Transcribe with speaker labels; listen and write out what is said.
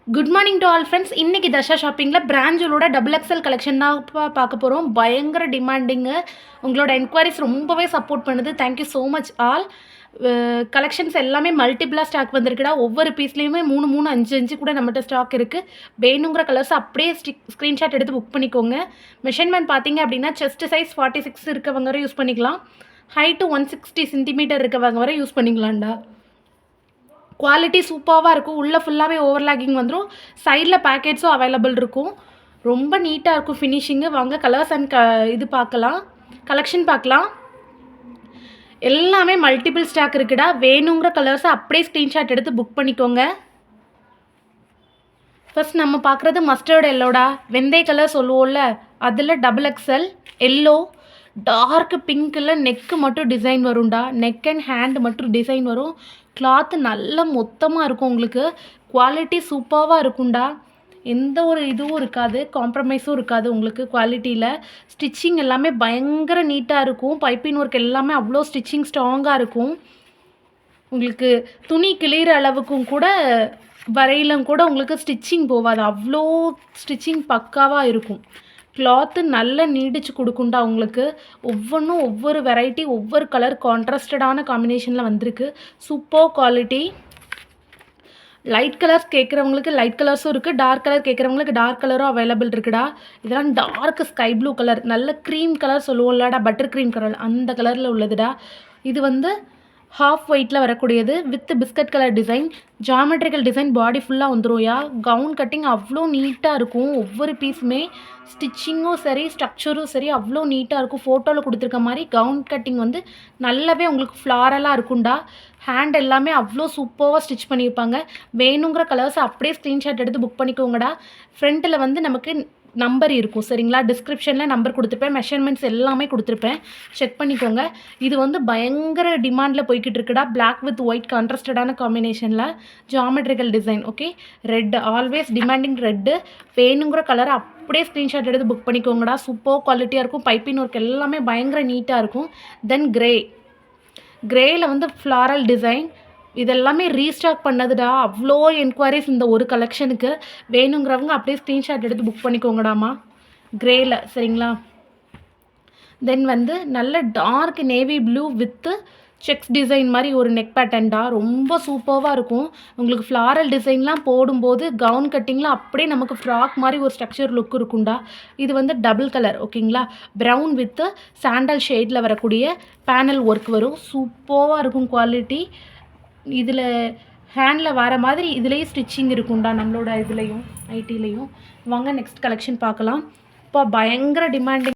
Speaker 1: Good morning to all friends. இன்றைக்கி Darsha ஷாப்பிங்கில் பிராஞ்சோட double XL collection தான் பார்க்க போகிறோம். பயங்கர டிமாண்டிங்கு. உங்களோட என்கொயரிஸ் ரொம்பவே சப்போர்ட் பண்ணுது. Thank you so much all. Collections எல்லாமே மல்டிபிளாக ஸ்டாக் வந்திருக்குடா. ஒவ்வொரு பீஸ்லேயுமே 3 3 5 5 கூட நம்மகிட்ட ஸ்டாக் இருக்குது. வேணுங்கிற கலர்ஸ் அப்படியே ஸ்க்ரீன்ஷாட் எடுத்து புக் பண்ணிக்கோங்க. மெஷர்மெண்ட் பார்த்தீங்க அப்படின்னா செஸ்ட் சைஸ் 46 இருக்கவங்க வரை யூஸ் பண்ணிக்கலாம். ஹைட்டு 160 சென்டிமீட்டர் இருக்கவங்க வரை யூஸ் பண்ணிக்கலாம்டா. குவாலிட்டி சூப்பராக இருக்கும். உள்ளே ஃபுல்லாகவே ஓவர்லாகிங் வந்துடும். சைடில் பேக்கெட்ஸும் அவைலபிள் இருக்கும். ரொம்ப நீட்டாக இருக்கும் ஃபினிஷிங்கு. வாங்க கலர்ஸ் அண்ட் இது பார்க்கலாம், கலெக்ஷன் பார்க்கலாம். எல்லாமே மல்டிபிள் ஸ்டாக் இருக்குடா. வேணுங்கிற கலர்ஸை அப்படியே ஸ்க்ரீன்ஷாட் எடுத்து புக் பண்ணிக்கோங்க. ஃபர்ஸ்ட் நம்ம பார்க்குறது மஸ்டர்ட் எல்லோடா. வெந்தய கலர் சொல்லுவோம்ல, அதில் டபுள் எக்ஸல் எல்லோ. டார்க் பிங்க்கில் நெக்கு மட்டும் டிசைன் வரும்டா. நெக் அண்ட் ஹேண்ட் மட்டும் டிசைன் வரும். கிளாத்து நல்ல மொத்தமாக இருக்கும். உங்களுக்கு குவாலிட்டி சூப்பராக இருக்கும்டா. எந்த ஒரு இதுவும் இருக்காது, காம்ப்ரமைஸும் இருக்காது உங்களுக்கு குவாலிட்டியில். ஸ்டிச்சிங் எல்லாமே பயங்கர நீட்டாக இருக்கும். பைப்பிங் ஒர்க் எல்லாமே அவ்வளோ ஸ்டிச்சிங் ஸ்ட்ராங்காக இருக்கும். உங்களுக்கு துணி கிளியிற அளவுக்கும் கூட வரையிலும் கூட உங்களுக்கு ஸ்டிச்சிங் போகாது. அவ்வளோ ஸ்டிச்சிங் பக்காவாக இருக்கும். கிளாத்து நல்லா நீடிச்சு கொடுக்குண்டா உங்களுக்கு. ஒவ்வொன்றும் ஒவ்வொரு வெரைட்டி, ஒவ்வொரு கலர் கான்ட்ராஸ்டடான காம்பினேஷனில் வந்திருக்கு. Super quality. லைட் கலர்ஸ் கேட்குறவங்களுக்கு லைட் கலர்ஸும் இருக்குது. டார்க் கலர் கேட்குறவங்களுக்கு டார்க் கலரும் அவைலபிள் இருக்குடா. இதெல்லாம் டார்க் ஸ்கை ப்ளூ கலர், நல்ல க்ரீம் கலர் சொல்லுவோம்லடா, பட்டர் க்ரீம் கலர், அந்த கலரில் உள்ளதுடா. இது வந்து ஹாஃப் ஒயிட்டில் வரக்கூடியது with biscuit colour design. Geometrical design body ஃபுல்லாக வந்துடும்யா. கவுன் கட்டிங் அவ்வளோ நீட்டாக இருக்கும். ஒவ்வொரு பீஸுமே ஸ்டிச்சிங்கும் சரி, ஸ்ட்ரக்சரும் சரி அவ்வளோ நீட்டாக இருக்கும். ஃபோட்டோவில் கொடுத்துருக்க மாதிரி கவுன் கட்டிங் வந்து நல்லாவே உங்களுக்கு ஃப்ளாரலாக இருக்கும்டா. ஹேண்ட் எல்லாமே அவ்வளோ சூப்பராக ஸ்டிச் பண்ணியிருப்பாங்க. வேணுங்கிற கலர்ஸ் அப்படியே ஸ்க்ரீன்ஷாட் எடுத்து புக் பண்ணிக்கோங்கடா. ஃப்ரண்ட்டில் வந்து நமக்கு நம்பர் இருக்கும் சரிங்களா. டிஸ்கிரிப்ஷனில் நம்பர் கொடுத்துருப்பேன். மெஷர்மெண்ட்ஸ் எல்லாமே கொடுத்துருப்பேன், செக் பண்ணிக்கோங்க. இது வந்து பயங்கர டிமாண்டில் போய்கிட்டு இருக்குடா. பிளாக் வித் ஒயிட் கான்ட்ராஸ்டடான காம்பினேஷனில் geometrical design. Okay, red always demanding red. வேணுங்கிற கலரை அப்படியே ஸ்க்ரீன்ஷாட் எடுத்து புக் பண்ணிக்கோங்கடா. சூப்பர் குவாலிட்டியாக இருக்கும். பைப்பிங் ஒர்க் எல்லாமே பயங்கர நீட்டாக இருக்கும். தென் கிரேயில் வந்து ஃப்ளாரல் டிசைன். இதெல்லாமே ரீஸ்டாக் பண்ணதுடா. அவ்வளோ என்கொயரிஸ் இந்த ஒரு கலெக்ஷனுக்கு. வேணுங்கிறவங்க அப்படியே ஸ்க்ரீன்ஷாட் எடுத்து புக் பண்ணிக்கோங்கடாமா. கிரேயில் சரிங்களா. தென் வந்து நல்ல dark navy blue with checks design மாதிரி ஒரு நெக் பேட்டர்ன்டா. ரொம்ப சூப்பராக இருக்கும். உங்களுக்கு ஃப்ளாரல் டிசைன்லாம் போடும்போது கவுன் கட்டிங்லாம் அப்படியே நமக்கு ஃப்ராக் மாதிரி ஒரு ஸ்ட்ரக்சர் லுக் இருக்கும்டா. இது வந்து டபுள் கலர் ஓகேங்களா. ப்ரௌன் வித்து சாண்டல் ஷேடில் வரக்கூடிய பேனல் ஒர்க் வரும். சூப்பராக இருக்கும் குவாலிட்டி. இதில் ஹேண்டில் வர மாதிரி இதுலேயும் ஸ்டிச்சிங் இருக்கும்டா நம்மளோட இதுலேயும் ஐடிலையும். வாங்க நெக்ஸ்ட் கலெக்ஷன் பார்க்கலாம். இப்போ பயங்கர டிமாண்டிங்